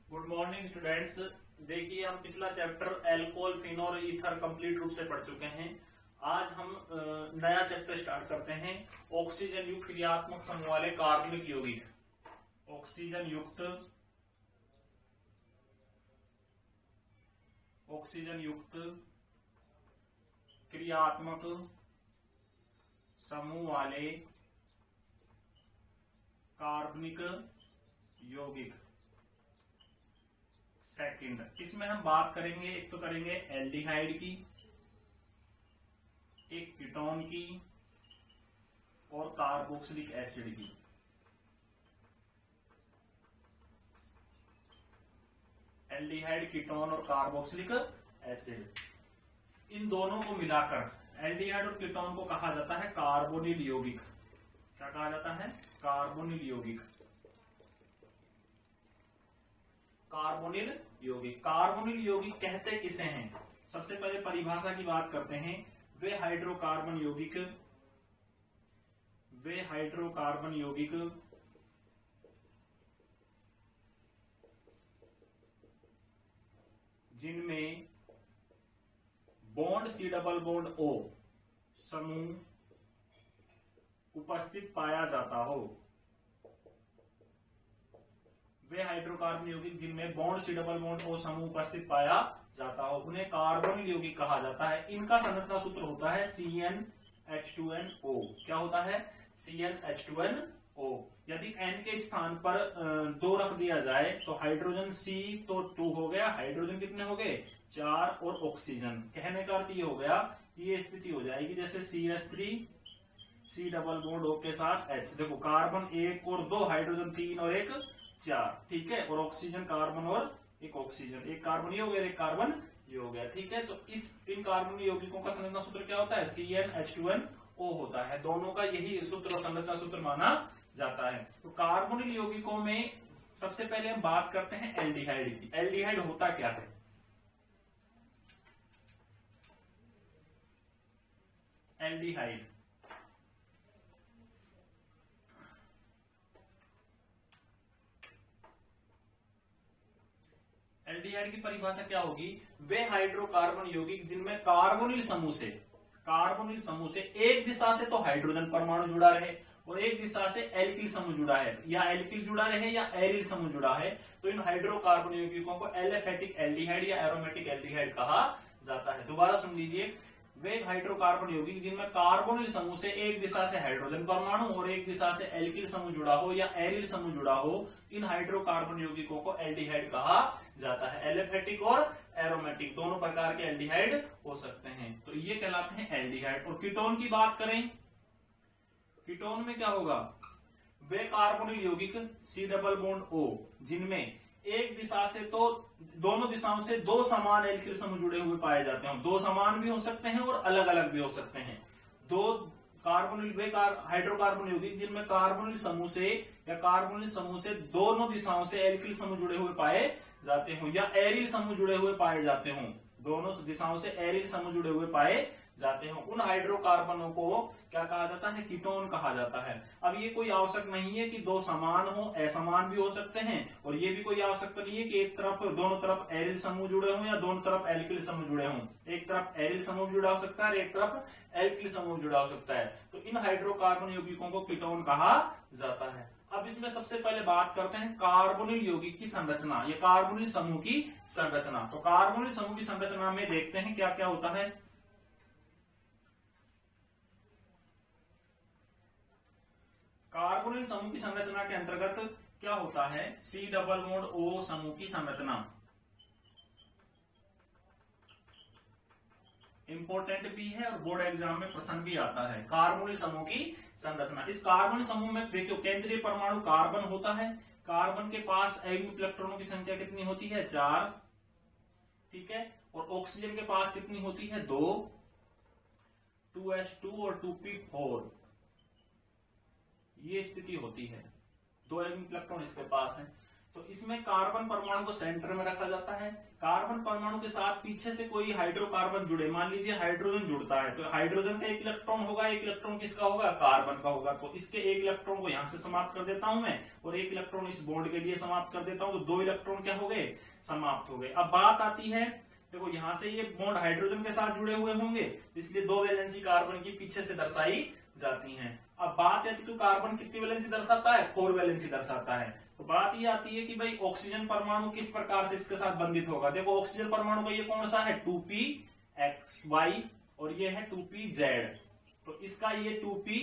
Good morning students. देखिए हम पिछला चैप्टर एल्कोहल, फिनॉल और ईथर कंप्लीट रूप से पढ़ चुके हैं। आज हम नया चैप्टर स्टार्ट करते हैं। ऑक्सीजन युक्त क्रियात्मक समूह वाले कार्बनिक यौगिक। ऑक्सीजन युक्त क्रियात्मक समूह वाले कार्बनिक यौगिक। सेकंड, इसमें हम बात करेंगे, एक तो करेंगे एल्डिहाइड की, एक कीटोन की और कार्बोक्सिलिक एसिड की। एल्डिहाइड, कीटोन और कार्बोक्सिलिक एसिड, इन दोनों को मिलाकर एल्डिहाइड और कीटोन को कहा जाता है कार्बोनिल यौगिक। क्या कहा जाता है? कार्बोनिल यौगिक। कार्बोनिल यौगिक। कार्बोनिल यौगिक कहते किसे हैं? सबसे पहले परिभाषा की बात करते हैं। वे हाइड्रोकार्बन यौगिक जिनमें bond C double bond O समूह उपस्थित पाया जाता हो। वे हाइड्रोकार्बन यौगिक जिनमें bond C double bond O समूह उपस्थित पाया जाता हो उन्हें कार्बोनिल यौगिक कहा जाता है। इनका संरचना सूत्र होता है CnH2nO। क्या होता है? CnH2nO। यदि N के स्थान पर 2 रख दिया जाए तो हाइड्रोजन C तो 2 हो गया, हाइड्रोजन कितने हो गए? 4 और ऑक्सीजन। कहने का अर्थ ये हो गया कि ये स्थिति हो जाएगी जैसे CH3 C double bond O के साथ H। देखो कार्बन 1 और 2, हाइड्रोजन 3 और 1 4, ठीक है। और ऑक्सीजन कार्बन और एक ऑक्सीजन, एक कार्बन ये हो गया, एक कार्बन ये हो गया, ठीक है। तो इन कार्बन यौगिकों का संरचना सूत्र क्या होता है? CnH2nO होता है। दोनों का यही सूत्र और संरचना सूत्र माना जाता है। तो कार्बोनिल यौगिकों में सबसे पहले हम बात करते हैं एल्डिहाइड की। एल्डिहाइड होता क्या है? एल्डिहाइड एल्डिहाइड की परिभाषा क्या होगी? वे हाइड्रोकार्बन यौगिक जिनमें कार्बोनिल समूह से एक दिशा से तो हाइड्रोजन परमाणु जुड़ा रहे और एक दिशा से एल्किल समूह जुड़ा है, या एल्किल जुड़ा रहे या एरिल समूह जुड़ा है, तो इन हाइड्रोकार्बन यौगिकों को एलिफेटिक एल्डिहाइड या एरोमेटिक एल्डिहाइड कहा जाता है। दोबारा सुन लीजिए। वे हाइड्रोकार्बन यौगिक जिनमें कार्बोनिल समूह से एक दिशा से हाइड्रोजन परमाणु और एक दिशा से एल्किल समूह जुड़ा हो या एरिल समूह जुड़ा हो, इन हाइड्रोकार्बन यौगिकों को एल्डिहाइड कहा जाता है। एलिफेटिक और एरोमेटिक दोनों प्रकार के एल्डिहाइड हो सकते हैं, तो ये कहलाते हैं एल्डिहाइड। और कीटोन की बात करें, कीटोन में क्या होगा? वे कार्बोनिल यौगिक C डबल बॉन्ड O जिनमें एक दिशा से तो दोनों दिशाओं से 2 समान एल्किल समूह जुड़े हुए पाए जाते हैं। 2 समान भी हो सकते हैं और अलग अलग भी हो सकते हैं। 2 कार्बोनिल वे हाइड्रोकार्बन यौगिक जिनमें कार्बोनिल समूह से या कार्बोनिल समूह से दोनों दिशाओं से एल्किल समूह जुड़े हुए पाए जाते हो या एरिल समूह जुड़े हुए पाए जाते हो। दोनों दिशाओं से एरिल समूह जुड़े हुए पाए जाते हो, उन हाइड्रोकार्बनों को क्या कहा जाता है? कीटोन कहा जाता है। अब ये कोई आवश्यक नहीं है कि 2 समान हो, असमान भी हो सकते हैं, और ये भी कोई आवश्यकता नहीं है कि एक तरफ दोनों तरफ एरिल समूह जुड़े हों या दोनों तरफ एल्किल समूह जुड़े हों। एक तरफ एरिल समूह जुड़ा हो सकता है और एक तरफ एल्किल समूह जुड़ा हो सकता है। तो इन हाइड्रोकार्बन यौगिकों को कीटोन कहा जाता है। अब इसमें सबसे पहले बात करते हैं कार्बोनिल यौगिक की संरचना, या कार्बोनिल समूह की संरचना। तो कार्बोनिल समूह की संरचना में देखते हैं क्या क्या होता है। कार्बोनिल समूह की संरचना के अंतर्गत क्या होता है? C डबल बॉन्ड O समूह की संरचना इंपॉर्टेंट भी है और बोर्ड एग्जाम में प्रश्न भी आता है। कार्बोनिल समूह की संरचना, इस कार्बोनिल समूह में देखो केंद्रीय परमाणु कार्बन होता है। कार्बन के पास एटॉमिक इलेक्ट्रॉनों की संख्या कितनी होती है? 4, ठीक है। और ऑक्सीजन के पास कितनी होती है? 2, 2s2 और 2p4। ये स्थिति होती है, 2 एटॉमिक इलेक्ट्रॉन इसके पास है। तो इसमें कार्बन परमाणु को सेंटर में रखा जाता है। कार्बन परमाणु के साथ पीछे से कोई हाइड्रोकार्बन जुड़े, मान लीजिए हाइड्रोजन जुड़ता है, तो हाइड्रोजन का एक इलेक्ट्रॉन होगा, एक इलेक्ट्रॉन किसका होगा, कार्बन का होगा। तो इसके एक इलेक्ट्रॉन को यहां से समाप्त कर देता हूं मैं, और एक इलेक्ट्रॉन इस बॉन्ड के लिए समाप्त कर देता हूं, तो 2 इलेक्ट्रॉन क्या हो गए, समाप्त हो गए। अब बात आती है, देखो यहां से ये बॉन्ड हाइड्रोजन के साथ जुड़े हुए होंगे, इसलिए 2 वैलेंसी कार्बन की पीछे से दर्शाई जाती हैं। अब बात है कि कार्बन कितनी वैलेंसी दर्शाता है, 4 वैलेंसी दर्शाता है। तो बात ये आती है कि भाई ऑक्सीजन परमाणु किस प्रकार से इसके साथ बंधित होगा। देखो ऑक्सीजन परमाणु का ये कौन सा है, 2pxy, और ये है 2pz। तो इसका ये 2py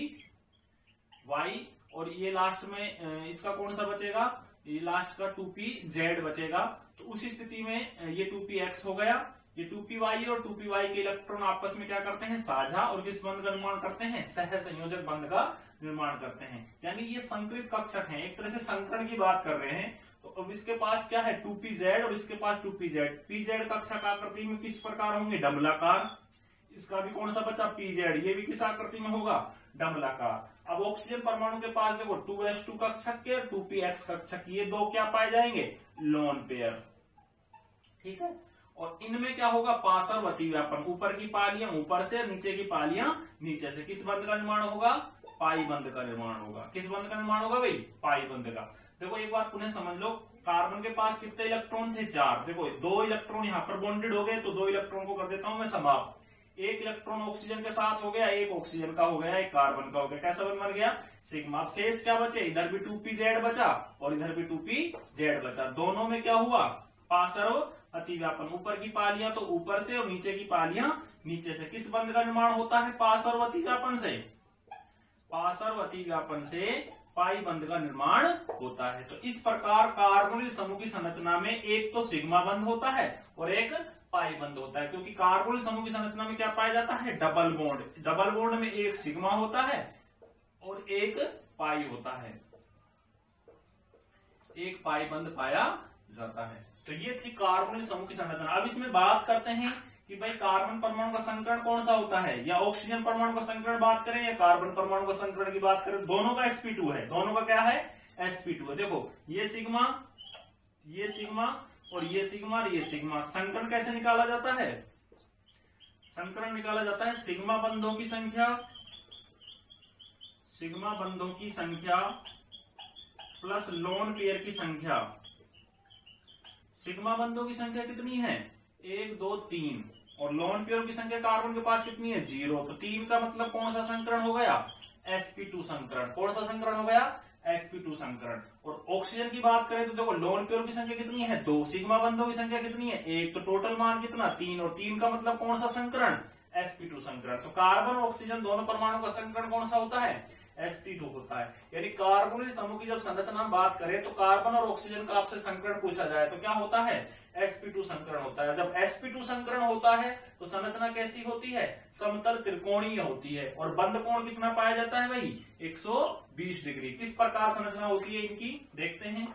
और ये लास्ट में इसका कौन सा बचेगा, ये लास्ट का 2pz बचेगा। तो उस स्थिति में ये 2px हो गया, ये 2py और 2py के इलेक्ट्रॉन आपस में क्या करते हैं, साझा, और किस बंध का निर्माण करते हैं, सह संयोजक बंध का निर्माण करते हैं। यानी ये संकरित कक्षक हैं, एक तरह से संकरण की बात कर रहे हैं। तो अब इसके पास क्या है, 2pz और इसके पास 2pz। pz कक्षक आकृति में किस प्रकार होंगे, डबलाकार। इसका भी कौन सा बचा, pz, ये भी किस आकृति में होगा, डबलाकार। अब ऑक्सीजन परमाणु के पास देखो 2s2 कक्षक के और 2px कक्षक, ये 2 क्या पाए जाएंगे, लोन पेयर। ठीक है, और इनमें क्या होगा, पास और अति व्यापन, ऊपर की पालियां ऊपर से, नीचे की पालियां नीचे से। किस बंध का निर्माण होगा, पाई बंध का निर्माण होगा। किस बंध का निर्माण होगा भाई, पाई बंध का। देखो एक बार पुनः समझ लो, कार्बन के पास कितने इलेक्ट्रॉन थे, 4। देखो 2 इलेक्ट्रॉन यहाँ पर बॉन्डेड हो गए, तो 2 इलेक्ट्रॉन को कर देता हूं मैं समाप्त। एक इलेक्ट्रॉन ऑक्सीजन के साथ हो गया, एक ऑक्सीजन का हो गया, एक कार्बन का हो गया। कैसा बन गया, सिग्मा। अब शेष क्या बचे, इधर भी 2pz बचा और इधर भी 2pz बचा। दोनों में क्या हुआ, पास और अति व्यापन, ऊपर की पालियां तो ऊपर से और नीचे की पालियां नीचे से। किस बंध का निर्माण होता है, पास और अति व्यापन से, पास और अति व्यापन से पाई बंध का निर्माण होता है। तो इस प्रकार कार्बोनिल समूह की संरचना में एक तो सिग्मा बंध होता है और एक पाई बंध होता है, क्योंकि कार्बोनिल समूह की संरचना में क्या पाया जाता है, डबल बॉन्ड। डबल बॉन्ड में एक सिग्मा होता है और एक पाई होता है, एक पाई बंध पाया जाता है। तो ये थी कार्बोनिल समूह की संरचना। अब इसमें बात करते हैं कि भाई कार्बन परमाणु का संकरण कौन सा होता है, या ऑक्सीजन परमाणु का संकरण बात करें या कार्बन परमाणु का संकरण की बात करें, दोनों का sp2 है। दोनों का क्या है, sp2 है। देखो ये सिग्मा और ये सिग्मा और ये सिग्मा। संकरण कैसे निकाला जाता है, संकरण निकाला जाता है सिग्मा बंधों की संख्या, सिग्मा बंधों की संख्या प्लस लोन पेयर की संख्या। सिग्मा बंधों की संख्या कितनी है, 1 2 3, और लोन पेयर की संख्या कार्बन के पास कितनी है, 0। तो 3 का मतलब कौन सा संकरण हो गया, sp2 संकरण। कौन सा संकरण हो गया, sp2 संकरण। और ऑक्सीजन की बात करें तो देखो लोन पेयर की संख्या कितनी है, 2। सिग्मा बंधों की संख्या कितनी है, 1। तो टोटल मान कितना, 3, और 3 का मतलब कौन सा संकरण, sp2 संकरण। तो कार्बन और ऑक्सीजन दोनों परमाणु का संकरण कौन सा होता है, sp2 होता है। यानी कार्बोनिल समूह की जब संरचना में बात करें तो कार्बन और ऑक्सीजन का आपसे संकरण पूछा जाए तो क्या होता है, sp2 संकरण होता है। जब sp2 संकरण होता है तो संरचना कैसी होती है, समतल त्रिकोणीय होती है। और बंध कोण कितना पाया जाता है भाई, 120 डिग्री। किस प्रकार संरचना होती है इनकी, देखते हैं।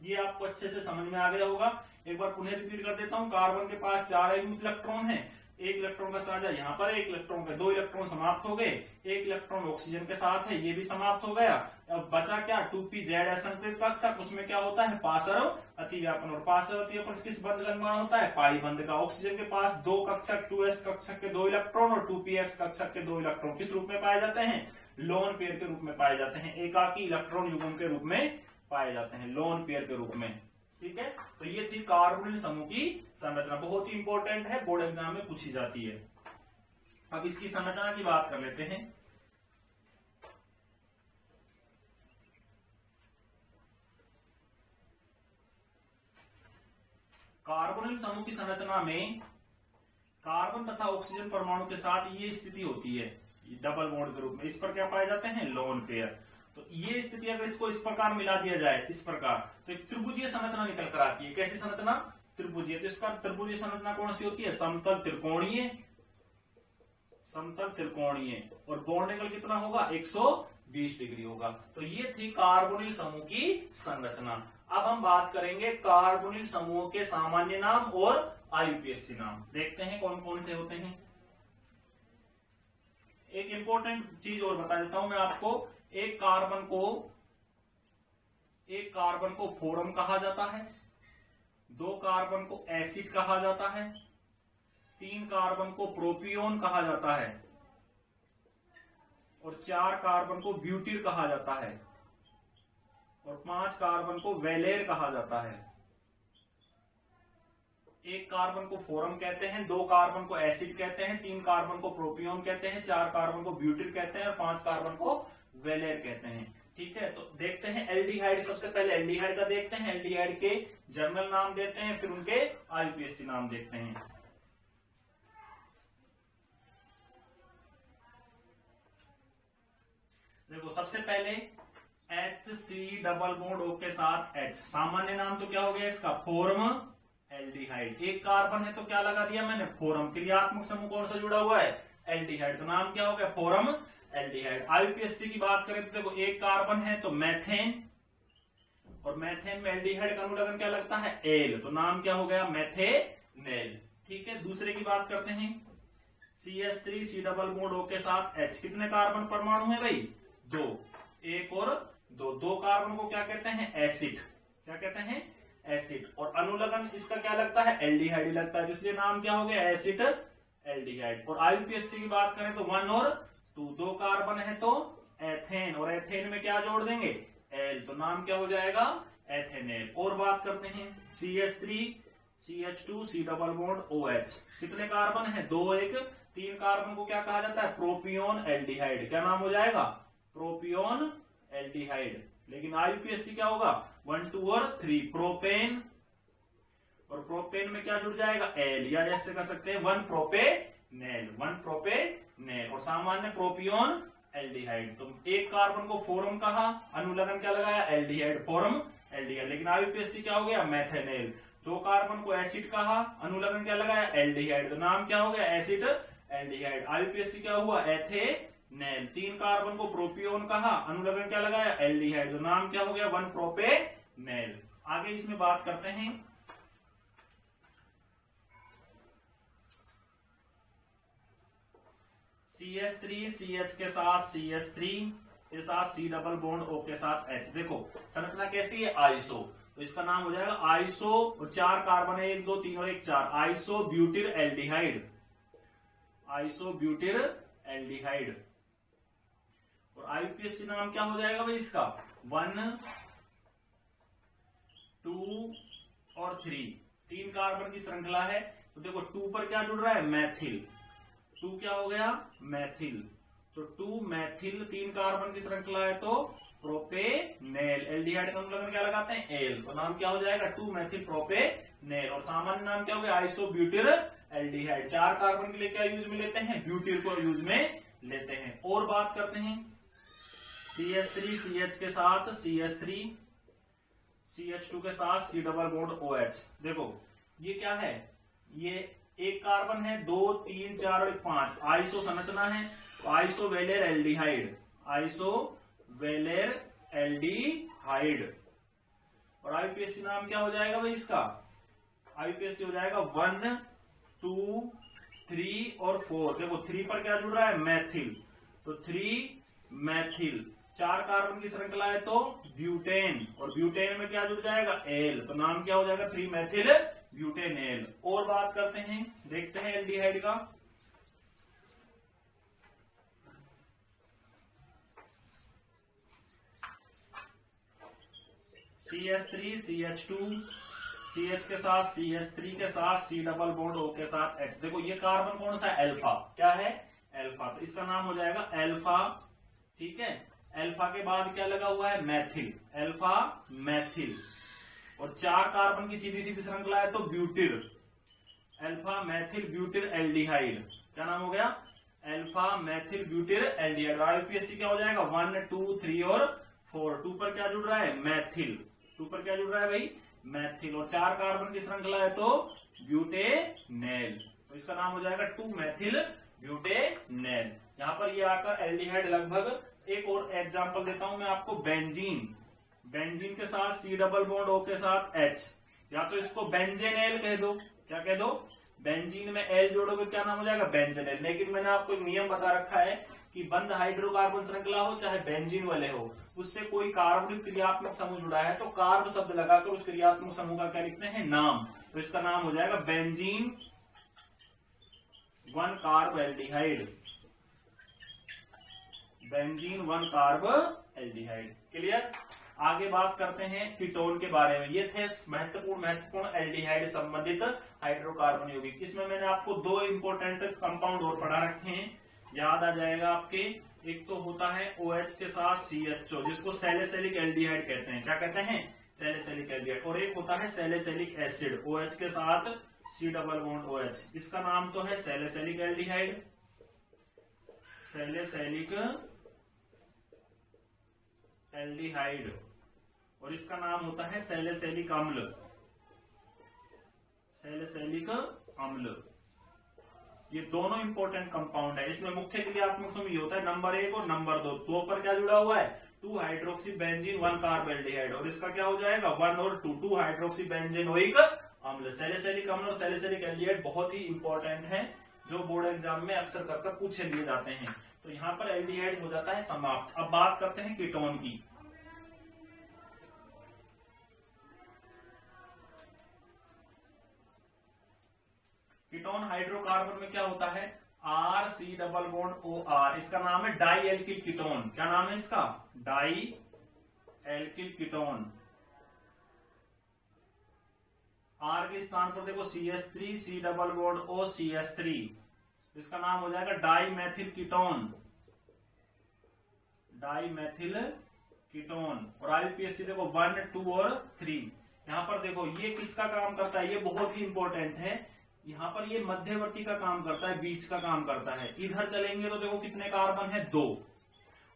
ये आपको अच्छे से समझ में आ गया होगा। एक बार पुनः रिपीट कर देता हूं। कार्बन के पास 4 इलेक्ट्रॉन है, एक इलेक्ट्रॉन का साझा यहाँ पर, एक इलेक्ट्रॉन के 2 इलेक्ट्रॉन समाप्त हो गए, एक इलेक्ट्रॉन ऑक्सीजन के साथ है, ये भी समाप्त हो गया। अब बचा क्या, 2pz असंकृत कक्षक। उसमें क्या होता है, पासर अति व्यापन। और पासर अति व्यापन किस बंध का निर्माण होता है, पाई बंध का। ऑक्सीजन के पास 2 कक्षक, 2s कक्षक के 2 इलेक्ट्रॉन और 2px कक्षक के 2 इलेक्ट्रॉन किस रूप में पाए जाते हैं, लोन पेयर के रूप में पाए जाते हैं, एकाकी इलेक्ट्रॉन युग्म के रूप में पाए जाते हैं, लोन पेयर के रूप में। ठीक है, तो ये थी कार्बोनिल समूह की संरचना, बहुत ही इंपॉर्टेंट है, बोर्ड एग्जाम में पूछी जाती है। अब इसकी संरचना की बात कर लेते हैं। कार्बोनिल समूह की संरचना में कार्बन तथा ऑक्सीजन परमाणु के साथ ये स्थिति होती है, डबल बॉन्ड के रूप में। इस पर क्या पाए जाते हैं, लोन पेयर। तो ये स्थिति अगर इसको इस प्रकार मिला दिया जाए, इस प्रकार, तो एक त्रिभुजीय संरचना निकल कर आती है। कैसी संरचना, त्रिभुजीय। तो इसका त्रिभुजीय संरचना कौन सी होती है, समतल त्रिकोणीय, समतल त्रिकोणीय। और बॉन्ड एंगल कितना होगा, 120 डिग्री होगा। तो ये थी कार्बोनिल समूह की संरचना। अब हम बात करेंगे कार्बोनिल समूह के सामान्य नाम और IUPAC नाम। देखते हैं कौन कौन से होते हैं। एक इंपॉर्टेंट चीज और बता देता हूं मैं आपको। एक कार्बन को एक कार्बन को फोरम कहा जाता है, 2 कार्बन को एसिड कहा जाता है, 3 कार्बन को प्रोपियोन कहा जाता है और 4 कार्बन को ब्यूटिल कहा जाता है और 5 कार्बन को वेलेर कहा जाता है। एक कार्बन को फोरम कहते हैं, 2 कार्बन को एसिड कहते हैं, 3 कार्बन को प्रोपियोन कहते हैं, 4 कार्बन को ब्यूटिल कहते हैं और 5 कार्बन को वेलेर कहते हैं। ठीक है, तो देखते हैं एल्डिहाइड। सबसे पहले एल्डिहाइड का देखते हैं, एल्डिहाइड के जर्नल नाम देते हैं, फिर उनके आईयूपीएसी नाम देखते हैं। देखो सबसे पहले HC डबल बॉन्ड O के साथ H, सामान्य नाम तो क्या हो गया इसका, फोरम एल्डिहाइड। एक कार्बन है तो क्या लगा दिया मैंने, फोरम। क्रियात्मक समूह कौन सा जुड़ा हुआ है, एल्डिहाइड, तो नाम क्या हो गया, फोरम एल्डिहाइड। आईयूपीएसी की बात करें तो देखो एक कार्बन है तो मैथेन, और मैथेन में एल्डिहाइड का अनुलग्न क्या लगता है, एल, तो नाम क्या हो गया, मैथेनेल। ठीक है, दूसरे की बात करते हैं, CH3 C double bond O के साथ H। कितने कार्बन परमाणु है भाई, 2, 1 और 2। 2 कार्बन को क्या कहते हैं, एसिड, क्या कहते हैं, एसिड, और अनुलग्न इसका क्या लगता है, एल्डिहाइड लगता है, इसलिए नाम क्या हो गया, एसिड एल्डिहाइड। और आईयूपीएसी की बात करें तो 1 और 2, 2 कार्बन है तो एथेन, और एथेन में क्या जोड़ देंगे, एल, तो नाम क्या हो जाएगा, एथेनेल। और बात करते हैं CH3 CH2 C double bond OH। कितने कार्बन है, 2, 1, 3 कार्बन को क्या कहा जाता है, प्रोपियोन एल्डिहाइड। क्या नाम हो जाएगा, प्रोपियोन एल्डिहाइड। लेकिन आईयूपीएसी क्या होगा, 1, 2 और 3, प्रोपेन, और प्रोपेन में क्या जुड़ जाएगा, एल, या जैसे कर सकते हैं 1 प्रोपेनेल, 1 प्रोपेनेल, और सामान्य प्रोपियोन एल्डिहाइड। तो एक कार्बन को फोरम कहा, अनुलग्न क्या लगाया, एल्डिहाइड, फोरम एल्डिहाइड। लेकिन आईयूपीएसी क्या हो गया, मैथेनेल। 2 कार्बन को एसिड कहा, अनुलग्न क्या लगाया, एल्डिहाइड, तो नाम क्या हो गया, एसिड एल्डिहाइड। आईयूपीएसी क्या हुआ, एथेनेल। 3 कार्बन को प्रोपियोन कहा, अनुलग्न क्या लगाया, एल्डिहाइड, तो नाम क्या हो गया, 1 प्रोपेनेल। आगे इसमें बात करते हैं CH3 CH के साथ CH3 के साथ C डबल बॉन्ड O के साथ H। देखो संरचना कैसी है, आइसो, तो इसका नाम हो जाएगा आइसो, और 4 कार्बन है, 1, 2, 3 और 1, 4, iso butyl aldehyde, iso butyl aldehyde. और आईयूपीएसी नाम क्या हो जाएगा भाई इसका, 1, 2 और 3, 3 कार्बन की श्रृंखला है, तो देखो 2 पर क्या जुड़ रहा है, मैथिल, 2 क्या हो गया, मैथिल, तो 2 मैथिल, 3 कार्बन की श्रृंखला है तो प्रोपेनेल। एल्डिहाइड का अनुलग्न क्या लगाते हैं, एल, तो नाम क्या हो जाएगा, 2 मैथिल प्रोपेनेल। और सामान्य नाम क्या हो गया, आइसो ब्यूटिल एल्डिहाइड। 4 कार्बन के लिए क्या यूज में लेते हैं, ब्यूटिल को यूज में लेते हैं। और बात करते हैं CH3 CH के साथ CH3 CH2 के साथ C डबल बॉन्ड OH। देखो ये क्या है, ये एक कार्बन है, 2, 3, 4 और 5, आइसो संरचना है, तो आइसो वेलेर एल्डिहाइड, आइसो वेलेर एल्डिहाइड। और आईयूपीएसी नाम क्या हो जाएगा भाई इसका, आईयूपीएसी हो जाएगा 1, 2, 3 और 4। देखो 3 पर क्या जुड़ रहा है, मैथिल, तो 3 मैथिल। 4 कार्बन की श्रृंखला है तो ब्यूटेन, और ब्यूटेन में क्या जुड़ जाएगा, एल, तो नाम क्या हो जाएगा, 3 मैथिल ब्यूटेनेल। और बात करते हैं, देखते हैं एल्डिहाइड का। CH3 CH2 CH के साथ CH3 के साथ C डबल बॉन्ड O के साथ H। देखो ये कार्बन कौन सा है, अल्फा, क्या है, अल्फा, तो इसका नाम हो जाएगा अल्फा। ठीक है, अल्फा के बाद क्या लगा हुआ है, मैथिल, अल्फा मैथिल, और 4 कार्बन की सीधी सीधी श्रृंखला है तो butyl, alpha Maithil butyl aldehyde. क्या नाम हो गया, alpha Maithil butyl aldehyde. IUPAC क्या हो जाएगा, 1, 2, 3 और 4। 2 पर क्या जुड़ रहा है, मैथिल, 2 पर क्या जुड़ रहा है भाई, मैथिल, और 4 कार्बन की श्रृंखला है तो ब्यूटेनेल, तो इसका नाम हो जाएगा 2 मैथिल ब्यूटेनेल। यहाँ पर ये आकर एल्डिहाइड लगभग। एक और एग्जांपल देता हूं मैं आपको, बेंजीन, बेंजीन के साथ C डबल बॉन्ड O के साथ H, या तो इसको बेंजेनेल कह दो, क्या कह दो, बेंजीन में एल जोड़ोगे क्या नाम हो जाएगा, बेंजेनेल। लेकिन मैंने आपको एक नियम बता रखा है कि बंद हाइड्रोकार्बन श्रृंखला हो चाहे बेंजीन वाले हो, उससे कोई कार्बनिक क्रियात्मक समूह जुड़ा है तो कार्ब शब्द लगाकर उस क्रियात्मक समूह का क्या लिखते हैं, नाम। तो इसका नाम हो जाएगा benzene 1 carb aldehyde, benzene 1 carb aldehyde. Clear. आगे बात करते हैं कीटोन के बारे में। ये थे महत्वपूर्ण एल्डिहाइड संबंधित हाइड्रोकार्बन यौगिक। इसमें मैंने आपको 2 इंपॉर्टेंट कंपाउंड और पढ़ा रखे हैं, याद आ जाएगा आपके। एक तो होता है OH के साथ CHO, जिसको सैलिसिलिक एल्डिहाइड कहते हैं। क्या कहते हैं, सैलिसिलिक एल्डिहाइड। और एक होता है सैलिसिलिक एसिड, OH के साथ C डबल बॉन्ड OH, इसका नाम तो है सैलिसिलिक एल्डिहाइड, सैलिसिलिक एल्डिहाइड, और इसका नाम होता है सैलिसिलिक अम्ल, सैलिसिलिक अम्ल। ये दोनों इंपॉर्टेंट कंपाउंड है। इसमें मुख्य क्रियात्मक समूह होता है नंबर 1 और नंबर 2। 2 पर क्या जुड़ा हुआ है, 2 हाइड्रोक्सी बेंजीन 1 कार्ब एल्डिहाइड, और इसका क्या हो जाएगा 1 और 2, 2 हाइड्रोक्सी बेंजीनोइक अम्ल। सैलिसिलिक अम्ल और सैलिसिलिक एल्डिहाइड बहुत ही इंपॉर्टेंट है, जो बोर्ड एग्जाम में अक्सर कर पूछे लिए जाते हैं। तो यहाँ पर एल्डिहाइड हो जाता है समाप्त। अब बात करते हैं कीटोन की। कीटोन हाइड्रोकार्बन में क्या होता है, RC डबल बॉन्ड OR, इसका नाम है डाई एल्किल कीटोन। क्या नाम है इसका, डाई एल्किल कीटोन। R के स्थान पर देखो CH3, C double bond O CH3, इसका नाम हो जाएगा dimethyl ketone, dimethyl ketone. और IUPAC देखो 1, 2 और 3। यहां पर देखो ये किसका काम करता है, ये बहुत ही इंपॉर्टेंट है। यहाँ पर ये मध्यवर्ती का काम करता है, बीच का काम करता है। इधर चलेंगे तो देखो कितने कार्बन है 2,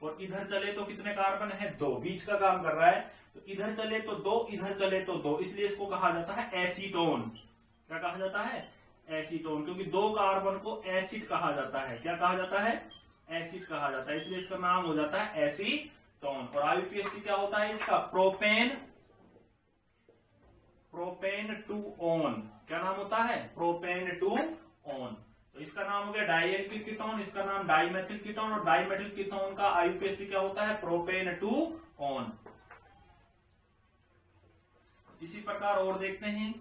और इधर चले तो कितने कार्बन है 2, बीच का काम कर रहा है। तो इधर चले तो 2, इधर चले तो 2, इसलिए इसको कहा जाता है एसीटोन। क्या कहा जाता है, एसीटोन, क्योंकि 2 कार्बन को एसिड कहा जाता है। क्या कहा जाता है, एसिड कहा जाता है, इसलिए इसका नाम हो जाता है एसीटोन। और IUPAC क्या होता है इसका, प्रोपेन 2 ऑन। क्या नाम होता है, प्रोपेन 2 ऑन। तो इसका नाम हो गया डाई एल्किल कीटोन, इसका नाम डाईमेथिल कीटोन, और डाईमेथिल कीटोन का IUPAC क्या होता है, प्रोपेन 2 ऑन। इसी प्रकार और देखते हैं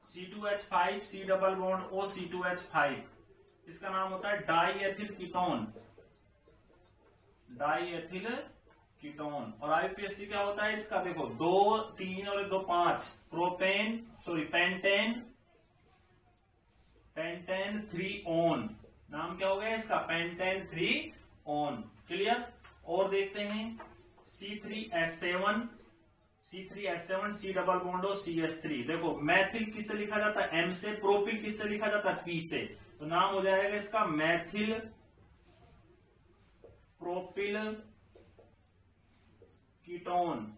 C2H5, C double bond O C2H5, इसका नाम होता है die ethyl ketone, die ethyl ketone. और IUPAC क्या होता है इसका, देखो 2, 3 और 2, 5, पेंटेन 3 ऑन। नाम क्या हो गया इसका, पेंटेन 3 ऑन। क्लियर। और देखते हैं C3H7, C double bond O CH3। देखो मैथिल किससे लिखा जाता है, M से। प्रोपिल किससे लिखा जाता है, P से। तो नाम हो जाएगा इसका Maithil propyl ketone,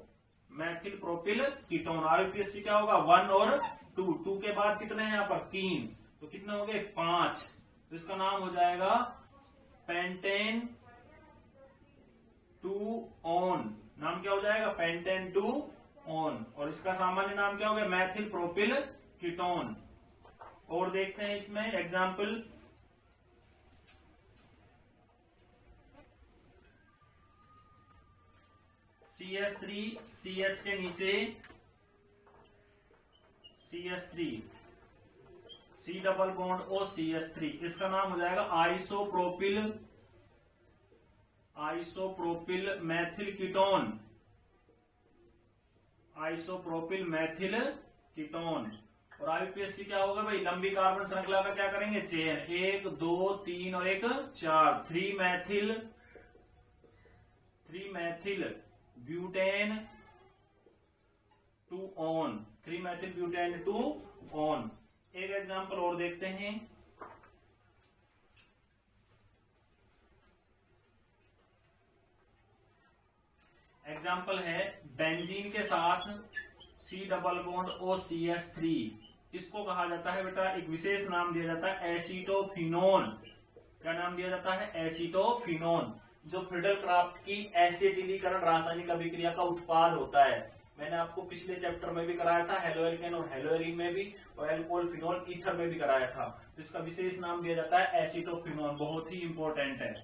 Maithil propyl ketone. IUPAC क्या होगा 1 और 2, 2 के बाद कितने हैं यहाँ पर 3, तो कितने हो गए 5। तो इसका नाम हो जाएगा पेंटेन 2 ऑन। नाम क्या हो जाएगा, पेंटेन 2 ऑन। और इसका सामान्य नाम क्या हो गया, मैथिल प्रोपिल कीटोन। और देखते हैं इसमें एग्जाम्पल, CH3, CH के नीचे CH3, C double bond O CH3, इसका नाम हो जाएगा isopropyl Maithil ketone, isopropyl Maithil ketone. और IUPAC क्या होगा भाई, लंबी कार्बन श्रृंखला का क्या करेंगे, चेन, 1, 2, 3 और 1, 4, 3 Maithil butane 2 on, 3 Maithil butane 2 on. एक एग्जांपल और देखते हैं, एग्जांपल है बेंजीन के साथ C double bond O CH3, इसको कहा जाता है बेटा, एक विशेष नाम दिया जाता है एसीटोफिनोन। क्या नाम दिया जाता है, एसीटोफिनोन, जो फ्रीडल क्राफ्ट की एसिटिलीकरण रासायनिक अभिक्रिया का उत्पाद होता है। मैंने आपको पिछले चैप्टर में भी कराया था, हेलो एल्केन और हेलो एरीन में भी, और एल्कोहल फिनोल ईथर में भी कराया था। इसका विशेष नाम दिया जाता है एसीटोफिनोल, बहुत ही इंपॉर्टेंट है।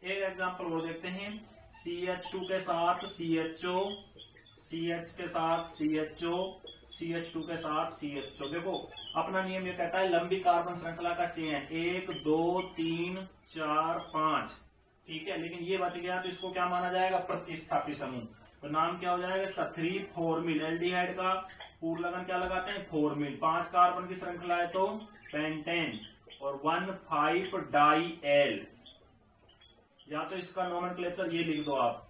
एक एग्जांपल वो देखते हैं, CH2 के साथ CHO, CH के साथ CHO, CH2 के साथ CHO। देखो अपना नियम ये कहता है लंबी कार्बन श्रृंखला का चेन 1 2 3 4 5, ठीक है, लेकिन ये बच गया तो इसको क्या माना जाएगा, प्रतिस्थापी समूह। तो नाम क्या हो जाएगा इसका, 3-4-मील। एल्डिहाइड का पूर्ण लगन क्या लगाते हैं, 4-मील। 5 कार्बन की श्रृंखला है तो पेंटेन, और 1,5-डाई-एल। या तो इसका नोमेनक्लेचर ये लिख दो आप,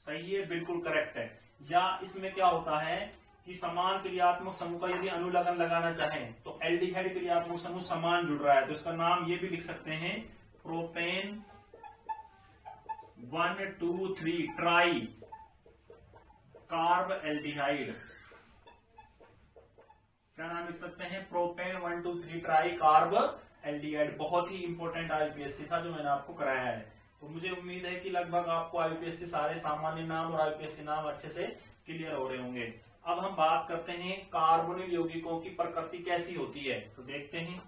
सही है, बिल्कुल करेक्ट है। या इसमें क्या होता है कि समान क्रियात्मक समूह का यदि अनुलगन लगाना चाहें तो एल्डिहाइड क्रियात्मक समूह समान जुड़ रहा है तो इसका नाम ये भी लिख सकते हैं, प्रोपेन 1,2,3 ट्राई कार्ब एल्डिहाइड। क्या नाम लिख सकते हैं, प्रोपेन 1,2,3 ट्राई कार्ब एल्डिहाइड। बहुत ही इंपॉर्टेंट आईपीएससी था जो मैंने आपको कराया है। तो मुझे उम्मीद है कि लगभग आपको आईपीएससी सारे सामान्य नाम और आईपीएससी नाम अच्छे से क्लियर हो रहे होंगे। अब हम बात करते हैं कार्बोनिल यौगिकों की प्रकृति कैसी होती है, तो देखते हैं।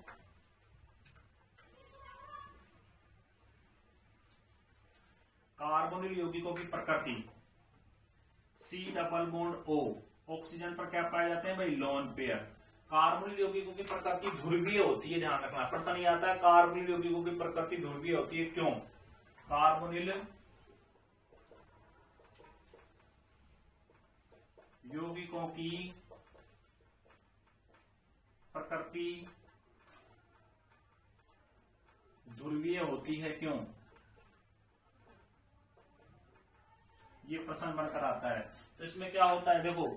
कार्बोनिल यौगिकों की प्रकृति, C∪O, ऑक्सीजन पर क्या पाए जाते हैं भाई, लोन पेयर। कार्बोनिल यौगिकों की प्रकृति ध्रुवीय होती है, ध्यान रखना, प्रश्न नहीं आता है कार्बोनिल यौगिकों की प्रकृति ध्रुवीय होती है, क्यों। कार्बोनिल यौगिकों की प्रकृति ध्रुवीय होती है, क्यों, ये प्रश्न बनकर आता है। तो इसमें क्या होता है, देखो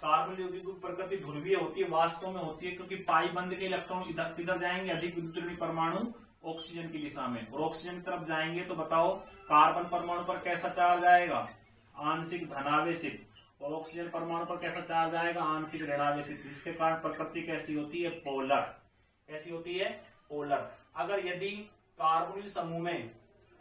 कार्बन यौगिकों की प्रकृति ध्रुवीय होती है, वास्तव में होती है, क्योंकि पाई बंद के इलेक्ट्रॉन इधर जाएंगे अधिक विद्युत परमाणु ऑक्सीजन की दिशा में, और ऑक्सीजन की तरफ जाएंगे तो बताओ कार्बन परमाणु पर कैसा चार्ज आएगा, आंशिक धनावेशित, और ऑक्सीजन परमाणु पर कैसा चार्ज आएगा, आंशिक ऋणावेशित, जिसके कारण प्रकृति कैसी होती है, पोलर। कैसी होती है, पोलर। अगर यदि कार्बोनिल समूह में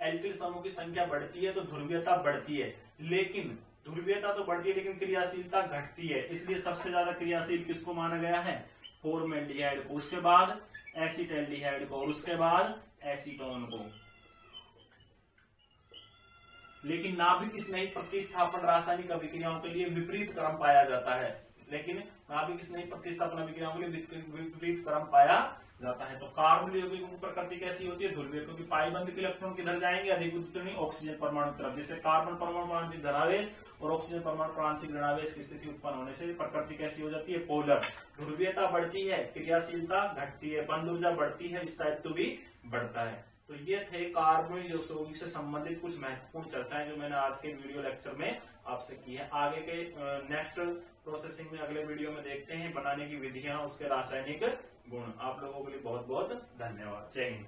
एल्किल समूह की संख्या बढ़ती है तो ध्रुवीयता बढ़ती है, लेकिन ध्रुवीयता तो बढ़ती है लेकिन क्रियाशीलता घटती है। इसलिए सबसे ज्यादा क्रियाशील किसको माना गया है, फॉर्मेल्डिहाइड को, उसके बाद एसिटाल्डिहाइड को, और उसके बाद एसीटोन को। लेकिन नाभिक स्नेही प्रतिस्थापन रासायनिक अभिक्रियाओं के लिए विपरीत क्रम पाया जाता है, लेकिन नाभिक स्नेही प्रतिस्थापन अभिक्रियाओं के लिए विपरीत क्रम पाया जाता है। तो कार्बोनिल यौगिकों की प्रकृति कैसी होती है, ध्रुवीय, क्योंकि पाई बंद के इलेक्ट्रॉन किधर जाएंगे, अधिक विद्युत ऑक्सीजन परमाणु की तरफ, जिससे कार्बन परमाणु पर आंशिक धनावेश और ऑक्सीजन परमाणु पर आंशिक ऋणावेश की स्थिति उत्पन्न होने से प्रकृति कैसी हो जाती है, पोलर। ध्रुवीयता बढ़ती है, क्रियाशीलता घटती है, बंद ऊर्जा बढ़ती है, स्थायित्व भी बढ़ता है। तो ये थे कार्बोनिल यौगिक से संबंधित कुछ महत्वपूर्ण चर्चाएं जो मैंने आज के वीडियो लेक्चर में आपसे की है। आगे के नेक्स्ट प्रोसेसिंग में अगले वीडियो में देखते हैं बनाने की विधियां, उसके रासायनिक गुण। आप लोगों के लिए बहुत बहुत धन्यवाद। जय हिंद।